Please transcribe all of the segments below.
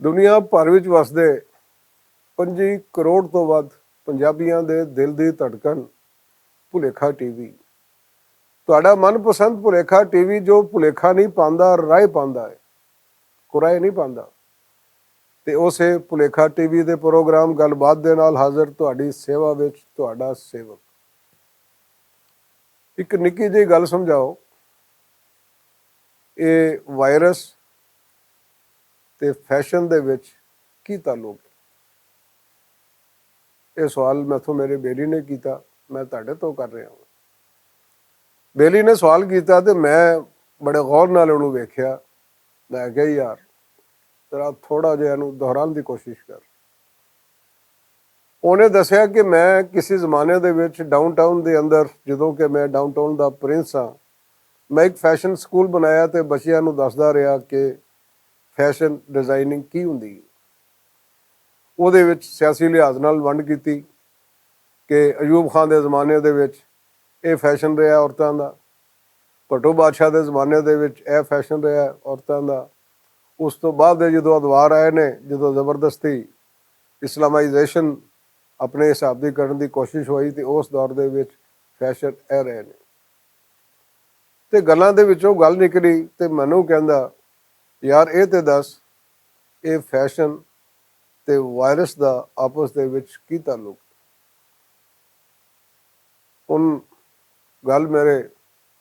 ਦੁਨੀਆ ਭਰ ਵਿੱਚ ਵਸਦੇ 25 ਕਰੋੜ ਤੋਂ ਵੱਧ ਪੰਜਾਬੀਆਂ ਦੇ ਦਿਲ ਦੀ ਧੜਕਣ ਭੁਲੇਖਾ ਟੀਵੀ। ਤੁਹਾਡਾ ਮਨਪਸੰਦ ਭੁਲੇਖਾ ਟੀਵੀ ਜੋ ਭੁਲੇਖਾ ਨਹੀਂ ਪਾਉਂਦਾ, ਰਾਹ ਪਾਉਂਦਾ ਹੈ, ਕੁਰਾਏ ਨਹੀਂ ਪਾਉਂਦਾ। ਤੇ ਉਸੇ ਭੁਲੇਖਾ ਟੀਵੀ ਦੇ ਪ੍ਰੋਗਰਾਮ ਗੱਲਬਾਤ ਦੇ ਨਾਲ ਹਾਜ਼ਰ ਤੁਹਾਡੀ ਸੇਵਾ ਵਿੱਚ ਤੁਹਾਡਾ ਸੇਵਕ। ਇੱਕ ਨਿੱਕੀ ਜਿਹੀ ਗੱਲ ਸਮਝਾਓ, ਇਹ ਵਾਇਰਸ ਤੇ ਫੈਸ਼ਨ ਦੇ ਵਿੱਚ ਕੀ ਤਾਲੁਕ ਹੈ? ਇਹ ਸਵਾਲ ਮੈਥੋਂ ਮੇਰੇ ਬੇਲੀ ਨੇ ਕੀਤਾ, ਮੈਂ ਤੁਹਾਡੇ ਤੋਂ ਕਰ ਰਿਹਾ ਹਾਂ। ਬੇਲੀ ਨੇ ਸਵਾਲ ਕੀਤਾ ਤੇ ਮੈਂ ਬੜੇ ਗੌਰ ਨਾਲ ਉਹਨੂੰ ਵੇਖਿਆ। ਮੈਂ ਕਿਹਾ ਯਾਰ ਤੇਰਾ ਥੋੜਾ ਜਿਹਾ ਇਹਨੂੰ ਦੁਹਰਾਉਣ ਦੀ ਕੋਸ਼ਿਸ਼ ਕਰ। ਉਹਨੇ ਦੱਸਿਆ ਕਿ ਮੈਂ ਕਿਸੇ ਜ਼ਮਾਨੇ ਦੇ ਵਿੱਚ ਡਾਊਨਟਾਊਨ ਦੇ ਅੰਦਰ, ਜਦੋਂ ਕਿ ਮੈਂ ਡਾਊਨਟਾਊਨ ਦਾ ਪ੍ਰਿੰਸ ਹਾਂ, ਮੈਂ ਇੱਕ ਫੈਸ਼ਨ ਸਕੂਲ ਬਣਾਇਆ ਤੇ ਬੱਚਿਆਂ ਨੂੰ ਦੱਸਦਾ ਰਿਹਾ ਕਿ ਫੈਸ਼ਨ ਡਿਜ਼ਾਈਨਿੰਗ ਕੀ ਹੁੰਦੀ ਹੈ। ਉਹਦੇ ਵਿੱਚ ਸਿਆਸੀ ਲਿਹਾਜ਼ ਨਾਲ ਵੰਡ ਕੀਤੀ ਕਿ ਅਯੂਬ ਖਾਨ ਦੇ ਜ਼ਮਾਨੇ ਦੇ ਵਿੱਚ ਇਹ ਫੈਸ਼ਨ ਰਿਹਾ ਔਰਤਾਂ ਦਾ, ਭੱਟੋ ਬਾਦਸ਼ਾਹ ਦੇ ਜ਼ਮਾਨੇ ਦੇ ਵਿੱਚ ਇਹ ਫੈਸ਼ਨ ਰਿਹਾ ਔਰਤਾਂ ਦਾ। ਉਸ ਤੋਂ ਬਾਅਦ ਦੇ ਜਦੋਂ ਅਦਵਾਰ ਆਏ ਨੇ, ਜਦੋਂ ਜ਼ਬਰਦਸਤੀ ਇਸਲਾਮਾਈਜੇਸ਼ਨ ਆਪਣੇ ਹਿਸਾਬ ਦੀ ਕਰਨ ਦੀ ਕੋਸ਼ਿਸ਼ ਹੋਈ, ਤੇ ਉਸ ਦੌਰ ਦੇ ਵਿੱਚ ਫੈਸ਼ਨ ਇਹ ਰਹੇ ਨੇ। ਤੇ ਗੱਲਾਂ ਦੇ ਵਿੱਚੋਂ ਗੱਲ ਨਿਕਲੀ ਤੇ ਮੈਨੂੰ ਕਹਿੰਦਾ ਯਾਰ ਇਹ ਤੇ ਦੱਸ, ਇਹ ਫੈਸ਼ਨ ਤੇ ਵਾਇਰਸ ਦਾ ਆਪਸ ਦੇ ਵਿੱਚ ਕੀ ਤਾਲੁਕ? ਹੁਣ ਗੱਲ ਮੇਰੇ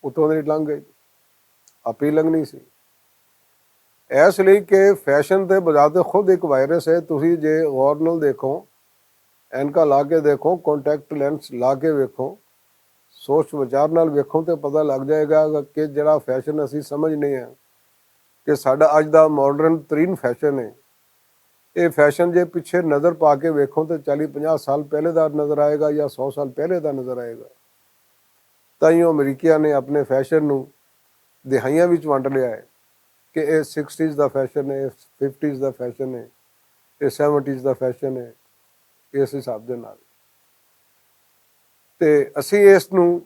ਉੱਤੋਂ ਦੀ ਲੰਘ ਗਈ, ਆਪੇ ਲੰਘਣੀ ਸੀ। ਇਸ ਲਈ ਕਿ ਫੈਸ਼ਨ ਤੇ ਬਜਾਤੇ ਖੁਦ ਇੱਕ ਵਾਇਰਸ ਹੈ। ਤੁਸੀਂ ਜੇ ਗੌਰ ਨਾਲ ਦੇਖੋ, ਐਨਕਾਂ ਲਾ ਕੇ ਦੇਖੋ, ਕੰਟੈਕਟ ਲੈਂਸ ਲਾ ਕੇ ਵੇਖੋ, ਸੋਚ ਵਿਚਾਰ ਨਾਲ ਵੇਖੋ ਤੇ ਪਤਾ ਲੱਗ ਜਾਏਗਾ ਕਿ ਜਿਹੜਾ ਫੈਸ਼ਨ ਅਸੀਂ ਸਮਝਦੇ ਹਾਂ ਕਿ ਸਾਡਾ ਅੱਜ ਦਾ ਮਾਡਰਨ ਤਰੀਨ ਫੈਸ਼ਨ ਹੈ, ਇਹ ਫੈਸ਼ਨ ਜੇ ਪਿੱਛੇ ਨਜ਼ਰ ਪਾ ਕੇ ਵੇਖੋ ਤੇ 40-50 ਸਾਲ ਪਹਿਲੇ ਦਾ ਨਜ਼ਰ ਆਏਗਾ ਜਾਂ 100 ਸਾਲ ਪਹਿਲੇ ਦਾ ਨਜ਼ਰ ਆਏਗਾ। ਤਾਈਓ ਅਮਰੀਕੀਆਂ ਨੇ ਆਪਣੇ ਫੈਸ਼ਨ ਨੂੰ ਦਿਹਾਈਆਂ ਵਿੱਚ ਵੰਡ ਲਿਆ ਹੈ ਕਿ ਇਹ 60s ਦਾ ਫੈਸ਼ਨ ਹੈ, 50s ਦਾ ਫੈਸ਼ਨ ਹੈ, ਇਹ 70s ਦਾ ਫੈਸ਼ਨ ਹੈ। ਇਸ ਹਿਸਾਬ ਦੇ ਨਾਲ ਤੇ ਅਸੀਂ ਇਸ ਨੂੰ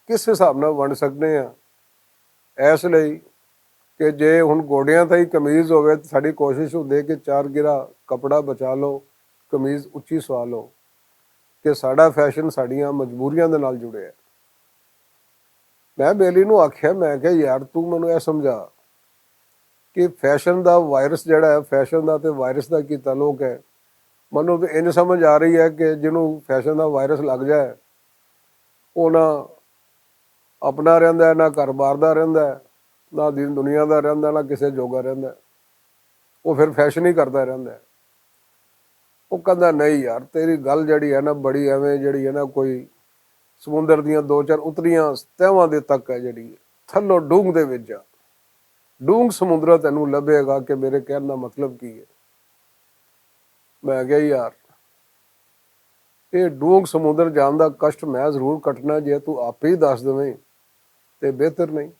ਕਿਸ ਹਿਸਾਬ ਨਾਲ ਵੰਡ ਸਕਦੇ ਹਾਂ? ਇਸ ਲਈ ਕਿ ਜੇ ਹੁਣ ਗੋਡਿਆਂ ਤਾਈਂ ਕਮੀਜ਼ ਹੋਵੇ ਤਾਂ ਸਾਡੀ ਕੋਸ਼ਿਸ਼ ਹੁੰਦੀ ਕਿ 4 ਗਿਰਾ ਕੱਪੜਾ ਬਚਾ ਲਓ, ਕਮੀਜ਼ ਉੱਚੀ ਸਵਾ ਲਓ, ਕਿ ਸਾਡਾ ਫੈਸ਼ਨ ਸਾਡੀਆਂ ਮਜਬੂਰੀਆਂ ਦੇ ਨਾਲ ਜੁੜਿਆ। ਮੈਂ ਬੇਲੀ ਨੂੰ ਆਖਿਆ, ਮੈਂ ਕਿਹਾ ਯਾਰ ਤੂੰ ਮੈਨੂੰ ਇਹ ਸਮਝਾ ਕਿ ਫੈਸ਼ਨ ਦਾ ਵਾਇਰਸ ਜਿਹੜਾ ਹੈ, ਫੈਸ਼ਨ ਦਾ ਤੇ ਵਾਇਰਸ ਦਾ ਕੀ ਤਾਲੁਕ ਹੈ? ਮੈਨੂੰ ਤਾਂ ਇੰਝ ਸਮਝ ਆ ਰਹੀ ਹੈ ਕਿ ਜਿਹਨੂੰ ਫੈਸ਼ਨ ਦਾ ਵਾਇਰਸ ਲੱਗ ਜਾਏ ਉਹ ਨਾ ਆਪਣਾ ਰਹਿੰਦਾ, ਨਾ ਘਰ-ਬਾਰ ਦਾ ਰਹਿੰਦਾ, ਨਾ ਦੀਨ ਦੁਨੀਆ ਦਾ ਰਹਿੰਦਾ, ਨਾ ਕਿਸੇ ਜੋਗਾ ਰਹਿੰਦਾ। ਉਹ ਫਿਰ ਫੈਸ਼ਨ ਹੀ ਕਰਦਾ ਰਹਿੰਦਾ। ਉਹ ਕਹਿੰਦਾ ਨਹੀਂ ਯਾਰ ਤੇਰੀ ਗੱਲ ਜਿਹੜੀ ਹੈ ਨਾ ਬੜੀ ਐਵੇਂ ਜਿਹੜੀ ਹੈ ਨਾ ਕੋਈ ਸਮੁੰਦਰ ਦੀਆਂ 2-4 ਉਤਰੀਆਂ ਤਹਿਵਾਂ ਦੇ ਤੱਕ ਹੈ, ਜਿਹੜੀ ਥੱਲੋਂ ਡੂੰਘ ਦੇ ਵਿੱਚ ਜਾ, ਡੂੰਘ ਸਮੁੰਦਰ ਤੈਨੂੰ ਲੱਭੇਗਾ ਕਿ ਮੇਰੇ ਕਹਿਣ ਦਾ ਮਤਲਬ ਕੀ ਹੈ। ਮੈਂ ਕਿਹਾ ਯਾਰ ਇਹ ਡੂੰਘ ਸਮੁੰਦਰ ਜਾਣ ਦਾ ਕਸ਼ਟ ਮੈਂ ਜ਼ਰੂਰ ਕੱਟਣਾ, ਜੇ ਤੂੰ ਆਪੇ ਹੀ ਦੱਸ ਦੇਵੇਂ ਤੇ ਬਿਹਤਰ ਨਹੀਂ।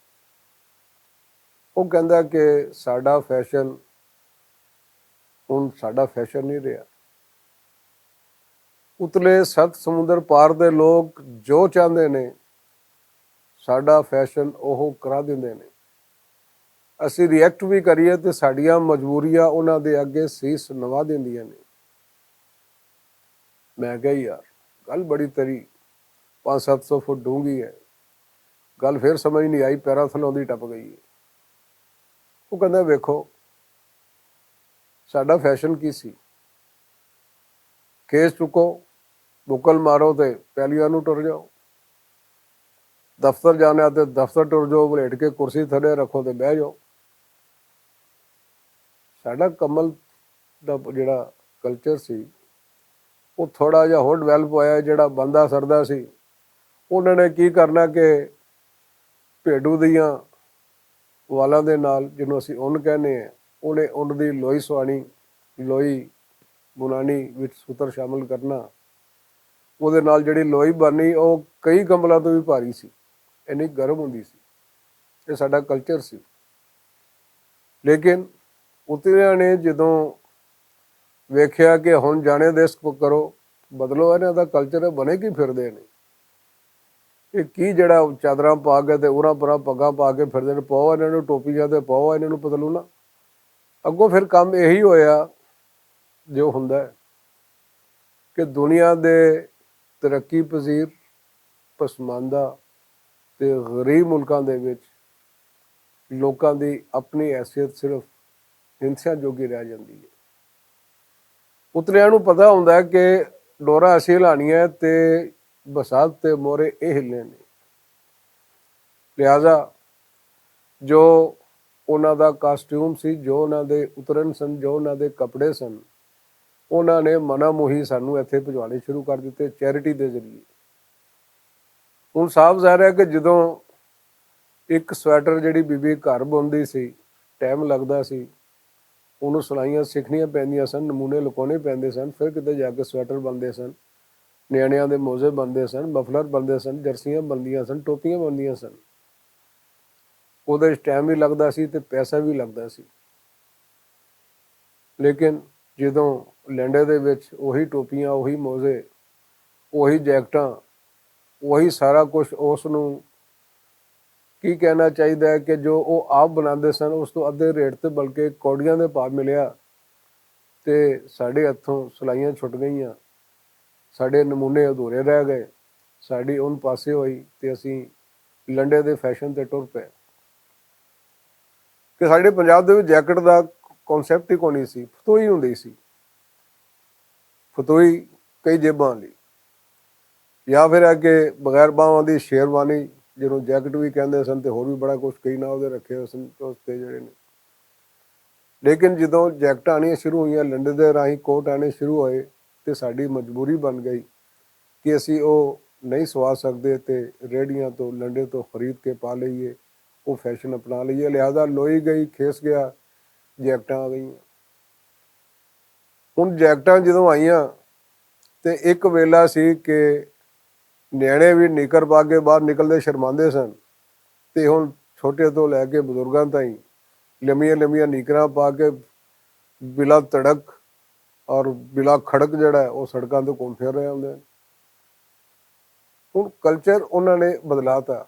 ਉਹ ਕਹਿੰਦਾ ਕਿ ਸਾਡਾ ਫੈਸ਼ਨ ਹੁਣ ਸਾਡਾ ਫੈਸ਼ਨ ਨਹੀਂ ਰਿਹਾ। ਉਤਲੇ 7 ਸਮੁੰਦਰ ਪਾਰ ਦੇ ਲੋਕ ਜੋ ਚਾਹੁੰਦੇ ਨੇ ਸਾਡਾ ਫੈਸ਼ਨ ਉਹ ਕਰਾ ਦਿੰਦੇ ਨੇ। ਅਸੀਂ ਰਿਐਕਟ ਵੀ ਕਰੀਏ ਤੇ ਸਾਡੀਆਂ ਮਜਬੂਰੀਆਂ ਉਹਨਾਂ ਦੇ ਅੱਗੇ ਸੀਸ ਨਵਾ ਦਿੰਦੀਆਂ ਨੇ। ਮੈਂ ਕਿਹਾ ਯਾਰ ਗੱਲ ਬੜੀ ਤੇਰੀ 500-700 ਫੁੱਟ ਡੂੰਘੀ ਹੈ। ਗੱਲ ਫਿਰ ਸਮਝ ਨਹੀਂ ਆਈ, ਪੈਰਾਂ ਥੱਲੋਂ ਦੀ ਟੱਪ ਗਈ ਹੈ। ਉਹ ਕਹਿੰਦਾ ਵੇਖੋ ਸਾਡਾ ਫੈਸ਼ਨ ਕੀ ਸੀ? ਕੇਸ ਚੁੱਕੋ, ਬੁੱਕਲ ਮਾਰੋ ਤੇ ਪਹਿਲੀਆਂ ਨੂੰ ਟੁਰ ਜਾਓ। ਦਫ਼ਤਰ ਜਾਣਾ ਤੇ ਦਫ਼ਤਰ ਟੁਰ ਜਾਓ, ਬਲੇਟ ਕੇ ਕੁਰਸੀ ਥੱਲੇ ਰੱਖੋ ਤੇ ਬਹਿ ਜਾਓ। ਸਾਡਾ ਕਮਲ ਦਾ ਜਿਹੜਾ ਕਲਚਰ ਸੀ ਉਹ ਥੋੜ੍ਹਾ ਜਿਹਾ ਹੋਰ ਡਿਵੈਲਪ ਹੋਇਆ। ਜਿਹੜਾ ਬੰਦਾ ਸਰਦਾ ਸੀ ਉਹਨਾਂ ਨੇ ਕੀ ਕਰਨਾ ਕਿ ਭੇਡੂ ਦੀਆਂ ਵਾਲਾਂ ਦੇ ਨਾਲ, ਜਿਹਨੂੰ ਅਸੀਂ ਉੱਨ ਕਹਿੰਦੇ ਹਾਂ, ਉਹਨੇ ਉੱਨ ਦੀ ਲੋਈ ਸਵਾਣੀ, ਲੋਈ ਬੁਣਾਣੀ ਵਿੱਚ ਸੂਤਰ ਸ਼ਾਮਿਲ ਕਰਨਾ। ਉਹਦੇ ਨਾਲ ਜਿਹੜੀ ਲੋਈ ਬਣਨੀ ਉਹ ਕਈ ਕੰਬਲਾਂ ਤੋਂ ਵੀ ਭਾਰੀ ਸੀ, ਇੰਨੀ ਗਰਮ ਹੁੰਦੀ ਸੀ। ਇਹ ਸਾਡਾ ਕਲਚਰ ਸੀ। ਲੇਕਿਨ ਉਤਰਿਆਂ ਨੇ ਜਦੋਂ ਵੇਖਿਆ ਕਿ ਹੁਣ ਜਾਣੇ ਦੇਸ਼ ਕਰੋ, ਬਦਲੋ ਇਹਨਾਂ ਦਾ ਕਲਚਰ, ਬਣੇ ਕੀ ਫਿਰਦੇ ਨੇ ਇਹ? ਕੀ ਜਿਹੜਾ ਚਾਦਰਾਂ ਪਾ ਕੇ ਤੇ ਉਰਾਂ ਪਰਾਂ ਪੱਗਾਂ ਪਾ ਕੇ ਫਿਰਦੇ ਨੇ, ਪਾਓ ਇਹਨਾਂ ਨੂੰ ਟੋਪੀਆਂ ਤੇ ਪਾਓ ਇਹਨਾਂ ਨੂੰ ਪਤਲੂਨਾ। ਅੱਗੋਂ ਫਿਰ ਕੰਮ ਇਹੀ ਹੋਇਆ ਜੋ ਹੁੰਦਾ ਹੈ ਕਿ ਦੁਨੀਆ ਦੇ ਤਰੱਕੀ ਪਜ਼ੀਰ, ਪਸਮਾਨਦਾ ਤੇ ਗਰੀਬ ਮੁਲਕਾਂ ਦੇ ਵਿੱਚ ਲੋਕਾਂ ਦੀ ਆਪਣੀ ਹੈਸੀਅਤ ਸਿਰਫ ਹਿੰਸਿਆ ਜੋਗੀ ਰਹਿ ਜਾਂਦੀ ਹੈ। ਉਤਰਿਆਂ ਨੂੰ ਪਤਾ ਹੁੰਦਾ ਹੈ ਕਿ ਡੋਰਾ ਅਸੀਂ ਹਿਲਾਉਣੀਆਂ ਤੇ ਬਸਾਤ ਤੇ ਮੋਰੇ ਇਹ ਹਿੱਲਣੇ ਨੇ। ਲਿਹਾਜ਼ਾ ਜੋ ਉਹਨਾਂ ਦਾ ਕਾਸਟਿਊਮ ਸੀ, ਜੋ ਉਹਨਾਂ ਦੇ ਉਤਰਨ ਸਨ, ਜੋ ਉਹਨਾਂ ਦੇ ਕੱਪੜੇ ਸਨ, ਉਹਨਾਂ ਨੇ ਮਨਾ ਮੋਹੀ ਸਾਨੂੰ ਇੱਥੇ ਭਿਜਵਾਉਣੇ ਸ਼ੁਰੂ ਕਰ ਦਿੱਤੇ ਚੈਰਿਟੀ ਦੇ ਜ਼ਰੀਏ। ਹੁਣ ਸਾਫ਼ ਜ਼ਾਹਿਰ ਹੈ ਕਿ ਜਦੋਂ ਇੱਕ ਸਵੈਟਰ ਜਿਹੜੀ ਬੀਬੀ ਘਰ ਬੁਣਦੀ ਸੀ, ਟਾਈਮ ਲੱਗਦਾ ਸੀ, ਉਹਨੂੰ ਸਿਲਾਈਆਂ ਸਿੱਖਣੀਆਂ ਪੈਂਦੀਆਂ ਸਨ, ਨਮੂਨੇ ਲੁਕਾਉਣੇ ਪੈਂਦੇ ਸਨ, ਫਿਰ ਕਿਤੇ ਜਾ ਕੇ ਸਵੈਟਰ ਬਣਦੇ ਸਨ, ਨਿਆਣਿਆਂ ਦੇ ਮੋਜ਼ੇ ਬਣਦੇ ਸਨ, ਮਫਲਰ ਬਣਦੇ ਸਨ, ਜਰਸੀਆਂ ਬਣਦੀਆਂ ਸਨ, ਟੋਪੀਆਂ ਬਣਦੀਆਂ ਸਨ। ਉਹਦੇ 'ਚ ਟਾਈਮ ਵੀ ਲੱਗਦਾ ਸੀ ਤੇ ਪੈਸਾ ਵੀ ਲੱਗਦਾ ਸੀ। ਲੇਕਿਨ ਜਦੋਂ ਲਹਿੰਡੇ ਦੇ ਵਿੱਚ ਉਹੀ ਟੋਪੀਆਂ, ਉਹੀ ਮੋਜ਼ੇ, ਉਹੀ ਜੈਕਟਾਂ, ਉਹੀ ਸਾਰਾ ਕੁਛ, ਉਸ ਨੂੰ ਕੀ ਕਹਿਣਾ ਚਾਹੀਦਾ ਹੈ ਕਿ ਜੋ ਉਹ ਆਪ ਬਣਾਉਂਦੇ ਸਨ ਉਸ ਤੋਂ ਅੱਧੇ ਰੇਟ ਤੇ ਬਲਕਿ ਕੌਡੀਆਂ ਦੇ ਭਾਅ ਮਿਲਿਆ ਤੇ ਸਾਡੇ ਹੱਥੋਂ ਸਿਲਾਈਆਂ ਛੁੱਟ ਗਈਆਂ, ਸਾਡੇ ਨਮੂਨੇ ਅਧੂਰੇ ਰਹਿ ਗਏ, ਸਾਡੀ ਉਨ ਪਾਸੇ ਹੋਈ ਤੇ ਅਸੀਂ ਲੰਡੇ ਦੇ ਫੈਸ਼ਨ ਤੇ ਟੁਰ ਪਏ। ਕਿ ਸਾਡੇ ਪੰਜਾਬ ਦੇ ਵਿੱਚ ਜੈਕਟ ਦਾ ਕਨਸੈਪਟ ਹੀ ਕੋਈ ਨਹੀਂ ਸੀ, ਫਤੋਈ ਹੁੰਦੀ ਸੀ, ਫਤੋਈ ਕਈ ਜੇਬਾਂ ਲਈ, ਜਾਂ ਫਿਰ ਆ ਕਿ ਬਗੈਰ ਬਾਹਾਂ ਦੀ ਸ਼ੇਰਵਾਨੀ ਜਿਹਨੂੰ ਜੈਕਟ ਵੀ ਕਹਿੰਦੇ ਸਨ ਤੇ ਹੋਰ ਵੀ ਬੜਾ ਕੁਛ ਕਈ ਨਾ ਉਹਦੇ ਰੱਖੇ ਹੋਏ ਸਨ ਉਸ 'ਤੇ ਜਿਹੜੇ ਨੇ। ਲੇਕਿਨ ਜਦੋਂ ਜੈਕਟਾਂ ਆਉਣੀਆਂ ਸ਼ੁਰੂ ਹੋਈਆਂ, ਲੰਡੇ ਦੇ ਰਾਹੀਂ ਕੋਟ ਆਉਣੇ ਸ਼ੁਰੂ ਹੋਏ ਤੇ ਸਾਡੀ ਮਜਬੂਰੀ ਬਣ ਗਈ ਕਿ ਅਸੀਂ ਉਹ ਨਹੀਂ ਸਵਾ ਸਕਦੇ ਤੇ ਰੇਹੜੀਆਂ ਤੋਂ, ਲੰਡੇ ਤੋਂ ਖਰੀਦ ਕੇ ਪਾ ਲਈਏ, ਉਹ ਫੈਸ਼ਨ ਅਪਣਾ ਲਈਏ। ਲਿਹਾਜ਼ਾ ਲੋਈ ਗਈ, ਖੇਸ ਗਿਆ, ਜੈਕਟਾਂ ਆ ਗਈਆਂ। ਹੁਣ ਜੈਕਟਾਂ ਜਦੋਂ ਆਈਆਂ ਤੇ ਇੱਕ ਵੇਲਾ ਸੀ ਕਿ ਨਿਆਣੇ ਵੀ ਨਿੱਕਰ ਪਾ ਕੇ ਬਾਹਰ ਨਿਕਲਦੇ ਸ਼ਰਮਾਉਂਦੇ ਸਨ ਤੇ ਹੁਣ ਛੋਟੇ ਤੋਂ ਲੈ ਕੇ ਬਜ਼ੁਰਗਾਂ ਤਾਈਂ ਲੰਮੀਆਂ ਲੰਮੀਆਂ ਨਿੱਕਰਾਂ ਪਾ ਕੇ ਬਿਲਾ ਧੜਕ ਔਰ ਬਿਲਾ ਖੜਕ ਜਿਹੜਾ ਹੈ ਉਹ ਸੜਕਾਂ 'ਤੇ ਘੁੰਮ ਫਿਰ ਰਹੇ ਹੁੰਦੇ। ਹੁਣ ਕਲਚਰ ਉਹਨਾਂ ਨੇ ਬਦਲਾਤਾ,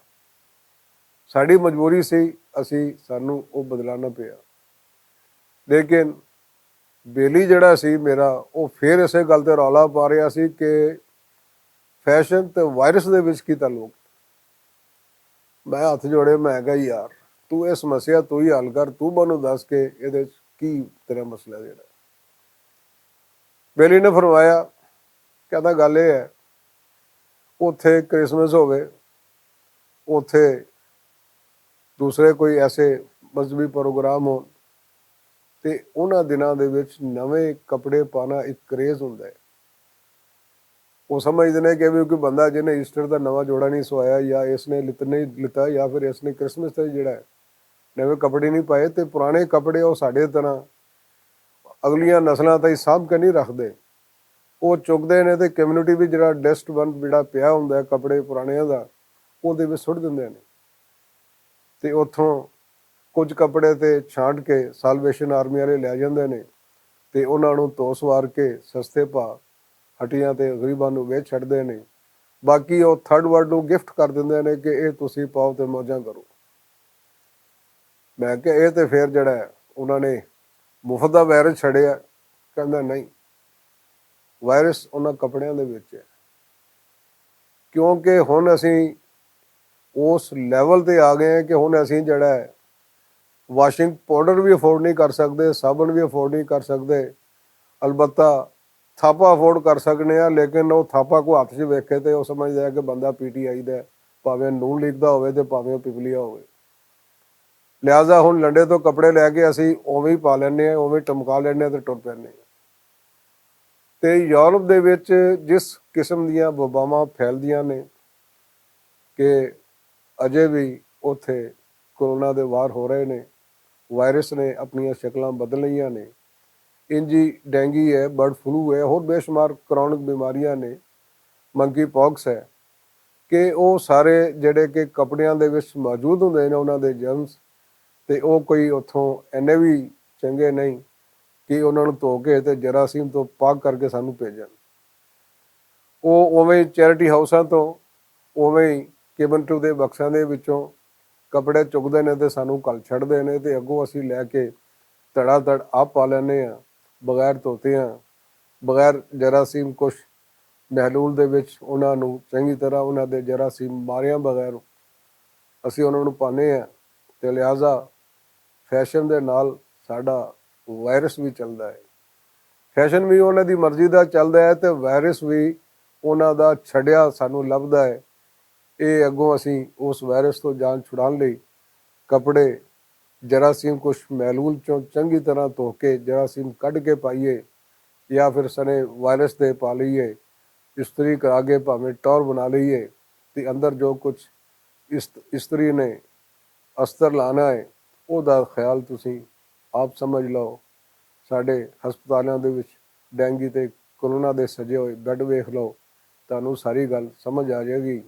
ਸਾਡੀ ਮਜਬੂਰੀ ਸੀ, ਸਾਨੂੰ ਉਹ ਬਦਲਾਉਣਾ ਪਿਆ। ਲੇਕਿਨ ਬੇਲੀ ਜਿਹੜਾ ਸੀ ਮੇਰਾ, ਉਹ ਫਿਰ ਇਸੇ ਗੱਲ ਤੇ ਰੌਲਾ ਪਾ ਰਿਹਾ ਸੀ ਕਿ ਫੈਸ਼ਨ ਤੇ ਵਾਇਰਸ ਦੇ ਵਿੱਚ ਕੀ ਤਾਲੁਕ। ਮੈਂ ਹੱਥ ਜੋੜੇ, ਮੈਂ ਕਿਹਾ ਯਾਰ ਤੂੰ ਇਹ ਸਮੱਸਿਆ ਤੂੰ ਹੀ ਹੱਲ ਕਰ, ਤੂੰ ਮੈਨੂੰ ਦੱਸ ਕੇ ਇਹਦੇ 'ਚ ਕੀ ਤੇਰਾ ਮਸਲਾ ਜਿਹੜਾ। ਬੇਲੀ ਨੇ ਫਰਮਾਇਆ, ਕਹਿੰਦਾ ਗੱਲ ਇਹ ਹੈ, ਉੱਥੇ ਕ੍ਰਿਸਮਸ ਹੋਵੇ, ਉੱਥੇ ਦੂਸਰੇ ਕੋਈ ਐਸੇ ਮਜ਼ਹਬੀ ਪ੍ਰੋਗਰਾਮ ਹੋਣ ਤੇ ਉਹਨਾਂ ਦਿਨਾਂ ਦੇ ਵਿੱਚ ਨਵੇਂ ਕੱਪੜੇ ਪਾਉਣਾ ਇੱਕ ਕਰੇਜ਼ ਹੁੰਦਾ ਹੈ। ਉਹ ਸਮਝਦੇ ਨੇ ਕਿ ਵੀ ਕੋਈ ਬੰਦਾ ਜਿਹਨੇ ਈਸਟਰ ਦਾ ਨਵਾਂ ਜੋੜਾ ਨਹੀਂ ਸਵਾਇਆ, ਜਾਂ ਇਸ ਨੇ ਨਹੀਂ ਲਿੱਤਾ, ਜਾਂ ਫਿਰ ਇਸ ਨੇ ਕ੍ਰਿਸਮਸ 'ਤੇ ਜਿਹੜਾ ਹੈ ਨਵੇਂ ਕੱਪੜੇ ਨਹੀਂ ਪਾਏ, ਤੇ ਪੁਰਾਣੇ ਕੱਪੜੇ ਉਹ ਸਾਡੇ ਤਰ੍ਹਾਂ ਅਗਲੀਆਂ ਨਸਲਾਂ ਤਾਈਂ ਸਾਂਭ ਕੇ ਨਹੀਂ ਰੱਖਦੇ, ਉਹ ਚੁੱਕਦੇ ਨੇ ਤੇ ਕਮਿਊਨਿਟੀ ਵੀ ਜਿਹੜਾ ਡਸਟਬਿਨ ਜਿਹੜਾ ਪਿਆ ਹੁੰਦਾ ਕੱਪੜੇ ਪੁਰਾਣਿਆਂ ਦਾ, ਉਹਦੇ ਵਿੱਚ ਸੁੱਟ ਦਿੰਦੇ ਨੇ ਤੇ ਉੱਥੋਂ ਕੁਝ ਕੱਪੜੇ ਤੇ ਛਾਂਟ ਕੇ ਸਾਲਵੇਸ਼ਨ ਆਰਮੀ ਵਾਲੇ ਲੈ ਜਾਂਦੇ ਨੇ ਤੇ ਉਹਨਾਂ ਨੂੰ ਧੋ ਸਵਾਰ ਕੇ ਸਸਤੇ ਭਾਅ ਹੱਟੀਆਂ ਤੇ ਗਰੀਬਾਂ ਨੂੰ ਵੇਚ ਛੱਡਦੇ ਨੇ। ਬਾਕੀ ਉਹ ਥਰਡ ਵਰਲਡ ਨੂੰ ਗਿਫਟ ਕਰ ਦਿੰਦੇ ਨੇ ਕਿ ਇਹ ਤੁਸੀਂ ਪਾਓ ਤੇ ਮੌਜਾਂ ਕਰੋ। ਮੈਂ ਕਿਹਾ ਇਹ ਤੇ ਫਿਰ ਜਿਹੜਾ ਉਹਨਾਂ ਨੇ ਮੁਫਤ ਦਾ ਵਾਇਰਸ ਛੱਡਿਆ। ਕਹਿੰਦਾ ਨਹੀਂ, ਵਾਇਰਸ ਉਹਨਾਂ ਕੱਪੜਿਆਂ ਦੇ ਵਿੱਚ ਹੈ, ਕਿਉਂਕਿ ਹੁਣ ਅਸੀਂ ਉਸ ਲੈਵਲ ਤੇ ਆ ਗਏ ਹਾਂ ਕਿ ਹੁਣ ਅਸੀਂ ਜਿਹੜਾ ਹੈ ਵਾਸ਼ਿੰਗ ਪਾਊਡਰ ਵੀ ਅਫੋਰਡ ਨਹੀਂ ਕਰ ਸਕਦੇ, ਸਾਬਣ ਵੀ ਅਫੋਰਡ ਨਹੀਂ ਕਰ ਸਕਦੇ, ਅਲਬੱਤਾ ਥਾਪਾ ਅਫੋਰਡ ਕਰ ਸਕਦੇ ਹਾਂ, ਲੇਕਿਨ ਉਹ ਥਾਪਾ ਕੋ ਹੱਥ 'ਚ ਵੇਖੇ ਤੇ ਉਹ ਸਮਝਦਾ ਕਿ ਬੰਦਾ PTI ਦਾ, ਭਾਵੇਂ ਨੂਨ ਲੀਕਦਾ ਹੋਵੇ ਤੇ ਭਾਵੇਂ ਉਹ ਪਿਪਲੀਆ ਹੋਵੇ। ਲਿਹਾਜ਼ਾ ਹੁਣ ਲੰਡੇ ਤੋਂ ਕੱਪੜੇ ਲੈ ਕੇ ਅਸੀਂ ਉਵੇਂ ਹੀ ਪਾ ਲੈਂਦੇ ਹਾਂ, ਉਵੇਂ ਟਮਕਾ ਲੈਂਦੇ ਹਾਂ ਤੇ ਟੁਰ ਪੈਂਦੇ ਹਾਂ। ਤੇ ਯੂਰਪ ਦੇ ਵਿੱਚ ਜਿਸ ਕਿਸਮ ਦੀਆਂ ਵਬਾਵਾਂ ਫੈਲਦੀਆਂ ਨੇ ਕਿ ਅਜੇ ਵੀ ਉੱਥੇ ਕੋਰੋਨਾ ਦੇ ਵਾਰ ਹੋ ਰਹੇ ਨੇ, ਵਾਇਰਸ ਨੇ ਆਪਣੀਆਂ ਸ਼ਕਲਾਂ ਬਦਲ ਲਈਆਂ ਨੇ, ਇੰਜੀ ਡੈਂਗੀ ਹੈ, ਬਰਡ ਫਲੂ ਹੈ, ਹੋਰ ਬੇਸ਼ੁਮਾਰ ਕਰੋਨਿਕ ਬਿਮਾਰੀਆਂ ਨੇ, ਮੰਕੀ ਪੌਕਸ ਹੈ, ਕਿ ਉਹ ਸਾਰੇ ਜਿਹੜੇ ਕਿ ਕੱਪੜਿਆਂ ਦੇ ਵਿੱਚ ਮੌਜੂਦ ਹੁੰਦੇ ਨੇ ਉਹਨਾਂ ਦੇ ਜਰਮਸ, ਤੇ ਉਹ ਕੋਈ ਉੱਥੋਂ ਇੰਨੇ ਵੀ ਚੰਗੇ ਨਹੀਂ ਕਿ ਉਹਨਾਂ ਨੂੰ ਧੋ ਕੇ ਤੇ ਜਰਾਸੀਮ ਤੋਂ ਪਾਕ ਕਰਕੇ ਸਾਨੂੰ ਭੇਜਣ। ਉਹ ਉਵੇਂ ਚੈਰਿਟੀ ਹਾਊਸਾਂ ਤੋਂ ਉਵੇਂ ਹੀ ਕੇਬਨ ਟੂ ਦੇ ਬਕਸਾਂ ਦੇ ਵਿੱਚੋਂ ਕੱਪੜੇ ਚੁੱਕਦੇ ਨੇ ਤੇ ਸਾਨੂੰ ਘੱਲ ਛੱਡਦੇ ਨੇ ਤੇ ਅੱਗੋਂ ਅਸੀਂ ਲੈ ਕੇ ਧੜਾ ਧੜ ਆਪ ਪਾ ਲੈਂਦੇ ਹਾਂ ਬਗੈਰ ਧੋਤਿਆਂ ਬਗੈਰ ਜਰਾਸੀਮ ਕੁਛ ਮਹਿਲੂਲ ਦੇ ਵਿੱਚ ਉਹਨਾਂ ਨੂੰ ਚੰਗੀ ਤਰ੍ਹਾਂ ਉਹਨਾਂ ਦੇ ਜਰਾਸੀਮ ਮਾਰਿਆਂ ਬਗੈਰ ਅਸੀਂ ਉਹਨਾਂ ਨੂੰ ਪਾਉਂਦੇ ਹਾਂ, ਅਤੇ ਲਿਹਾਜ਼ਾ ਫੈਸ਼ਨ ਦੇ ਨਾਲ ਸਾਡਾ ਵਾਇਰਸ ਵੀ ਚੱਲਦਾ ਹੈ। ਫੈਸ਼ਨ ਵੀ ਉਹਨਾਂ ਦੀ ਮਰਜ਼ੀ ਦਾ ਚੱਲਦਾ ਹੈ ਅਤੇ ਵਾਇਰਸ ਵੀ ਉਹਨਾਂ ਦਾ ਛੱਡਿਆ ਸਾਨੂੰ ਲੱਭਦਾ ਹੈ। ਇਹ ਅੱਗੋਂ ਅਸੀਂ ਉਸ ਵਾਇਰਸ ਤੋਂ ਜਾਨ ਛੁਡਾਉਣ ਲਈ ਕੱਪੜੇ ਜਰਾਸੀਮ ਕੁਛ ਮਹਿਲੂਲ ਚੋਂ ਚੰਗੀ ਤਰ੍ਹਾਂ ਧੋ ਕੇ ਜਰਾਸੀਮ ਕੱਢ ਕੇ ਪਾਈਏ, ਜਾਂ ਫਿਰ ਸਣੇ ਵਾਇਰਸ ਦੇ ਪਾ ਲਈਏ, ਇਸਤਰੀ ਕਰਾ ਕੇ ਭਾਵੇਂ ਟੌਰ ਬਣਾ ਲਈਏ, ਅਤੇ ਅੰਦਰ ਜੋ ਕੁਛ ਇਸਤਰੀ ਨੇ ਅਸਤਰ ਲਾਣਾ ਹੈ ਉਹਦਾ ਖਿਆਲ ਤੁਸੀਂ ਆਪ ਸਮਝ ਲਓ। ਸਾਡੇ ਹਸਪਤਾਲਾਂ ਦੇ ਵਿੱਚ ਡੈਂਗੀ ਅਤੇ ਕਰੋਨਾ ਦੇ ਸਜੇ ਹੋਏ ਬੈੱਡ ਵੇਖ ਲਓ, ਤੁਹਾਨੂੰ ਸਾਰੀ ਗੱਲ ਸਮਝ ਆ ਜਾਏਗੀ।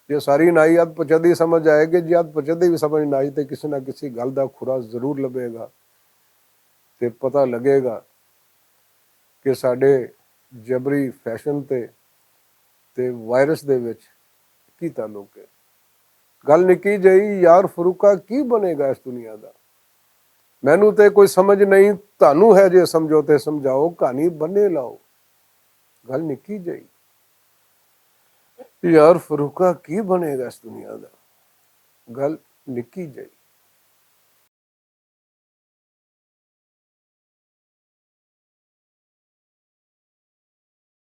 ਜੇ ਸਾਰੀ ਨਾਈ ਅੱਧ ਪਚਦੀ ਸਮਝ ਆਏਗੀ, ਜੇ ਅੱਧ ਪਚਦੀ ਵੀ ਸਮਝ ਨਾ ਆਈ, ਤੇ ਕਿਸੇ ਨਾ ਕਿਸੇ ਗੱਲ ਦਾ ਖੁਰਾ ਜ਼ਰੂਰ ਲੱਭੇਗਾ ਅਤੇ ਪਤਾ ਲੱਗੇਗਾ ਕਿ ਸਾਡੇ ਜਬਰੀ ਫੈਸ਼ਨ ਤੇ ਵਾਇਰਸ ਦੇ ਵਿੱਚ ਕੀ ਤਾਲੁਕ ਹੈ। ਗੱਲ ਨਿੱਕੀ ਜਿਹੀ, ਯਾਰ ਫਰੂਕਾ ਕੀ ਬਣੇਗਾ ਇਸ ਦੁਨੀਆ ਦਾ, ਮੈਨੂੰ ਤੇ ਕੋਈ ਸਮਝ ਨਹੀਂ, ਤੁਹਾਨੂੰ ਹੈ ਜੇ ਸਮਝੋ ਤੇ ਸਮਝਾਓ, ਕਹਾਣੀ ਬੰਨੇ ਲਾਓ। ਗੱਲ ਨਿੱਕੀ ਜਿਹੀ, ਯਾਰ ਫਰੂਕਾ ਕੀ ਬਣੇਗਾ ਇਸ ਦੁਨੀਆ ਦਾ, ਗੱਲ ਨਿੱਕੀ ਜਿਹੀ।